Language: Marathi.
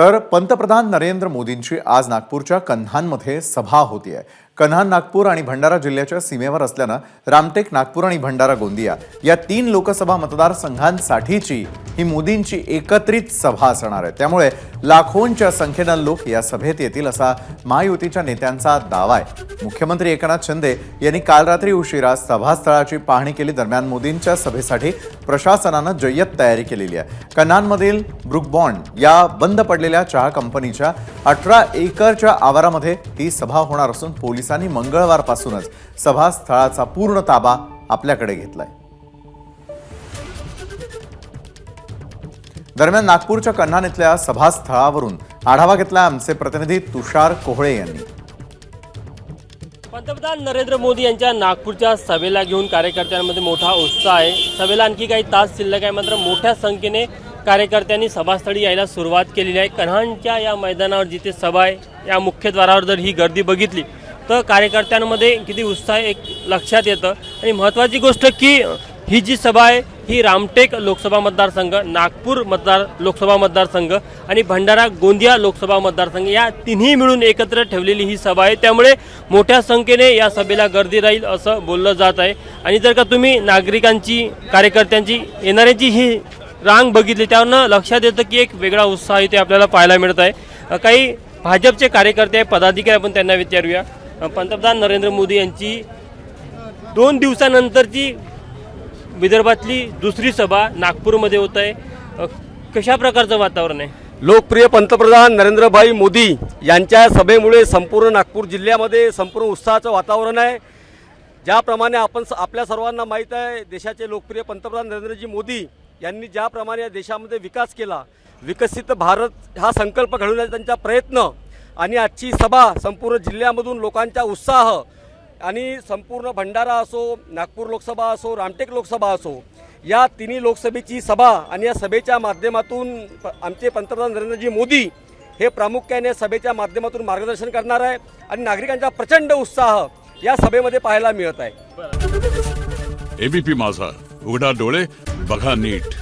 तर पंतप्रधान नरेंद्र मोदींची आज नागपूरच्या कन्हानमध्ये सभा होतीये। कन्हान नागपूर आणि भंडारा जिल्ह्याच्या सीमेवर असल्यानं रामटेक नागपूर आणि भंडारा गोंदिया या 3 लोकसभा मतदारसंघांसाठीची ही मोदींची एकत्रित सभा असणार आहे। त्यामुळे लाखोंच्या संख्येनं लोक या सभेत येतील असा महायुतीच्या नेत्यांचा दावा आहे। मुख्यमंत्री एकनाथ शिंदे यांनी काल रात्री उशिरा सभास्थळाची पाहणी केली। दरम्यान मोदींच्या सभेसाठी प्रशासनानं जय्यत तयारी केलेली आहे। कन्हानमधील ब्रुक बॉन्ड या बंद पडलेल्या चहा कंपनीच्या 18 एकरच्या आवारामध्ये ही सभा होणार असून पोलिसांनी मंगळवारपासूनच सभास्थळाचा पूर्ण ताबा आपल्याकडे घेतलाय। दरम्यान नागपूरच्या कन्हान इथल्या सभास्थळावरून आढावा घेतला आमचे प्रतिनिधी तुषार कोहळे यांनी। पंतप्रधान नरेंद्र मोदी यांच्या नागपूरच्या सभेला घेऊन कार्यकर्त्यांमध्ये मोठा उत्साह आहे। सभेला आणखी काही तास शिल्लक आहे, मात्र मोठ्या संख्येने कार्यकर्त्यांनी सभास्थळी यायला सुरुवात केलेली आहे। कन्हानच्या या मैदानावर जिथे सभा आहे या मुख्यद्वारावर जर ही गर्दी बघितली तर कार्यकर्त्यांमध्ये किती उत्साह एक लक्षात येतं। आणि महत्त्वाची गोष्ट की ही जी सभा आहे ही रामटेक लोकसभा मतदारसंघ, नागपूर लोकसभा मतदारसंघ आणि भंडारा गोंदिया लोकसभा मतदारसंघ या तिन्ही मिळून एकत्र ठेवलेली ही सभा आहे। त्यामुळे मोठ्या संख्येने या सभेला गर्दी राहील असं बोललं जात आहे। आणि जर का तुम्ही नागरिकांची, कार्यकर्त्यांची, येणाऱ्यांची ही रांग बघितली त्यावरनं लक्षात येतं की एक वेगळा उत्साह इथे आपल्याला पाहायला मिळत आहे। काही भाजपचे कार्यकर्ते, पदाधिकारी आपण त्यांना विचारूया। पंतप्रधान नरेंद्र मोदी यांची 2 दिवसानंतरची विदर्भातली दुसरी सभा नागपूरमध्ये होत आहे। कशा प्रकारचं वातावरण आहे? लोकप्रिय पंतप्रधान नरेंद्रभाई मोदी यांच्या सभेमुळे संपूर्ण नागपूर जिल्ह्यामध्ये संपूर्ण उत्साहाचं वातावरण आहे। ज्याप्रमाणे आपल्या सर्वांना माहीत आहे, देशाचे लोकप्रिय पंतप्रधान नरेंद्रजी मोदी यांनी ज्याप्रमाणे या देशामध्ये विकास केला, विकसित भारत हा संकल्प घडवण्याचा त्यांचा प्रयत्न आणि आजची सभा संपूर्ण जिल्ह्यामधून लोकांचा उत्साह आणि संपूर्ण भंडारा असो, नागपूर लोकसभा असो, रामटेक लोकसभा असो, या तिन्ही लोकसभेची सभा आणि या सभेच्या माध्यमातून आमचे पंतप्रधान नरेंद्रजी मोदी हे प्रामुख्याने सभेच्या माध्यमातून मार्गदर्शन करणार आहे आणि नागरिकांचा प्रचंड उत्साह या सभेमध्ये पाहायला मिळत आहे। एबीपी माझा, उघडा डोळे बघा नीट।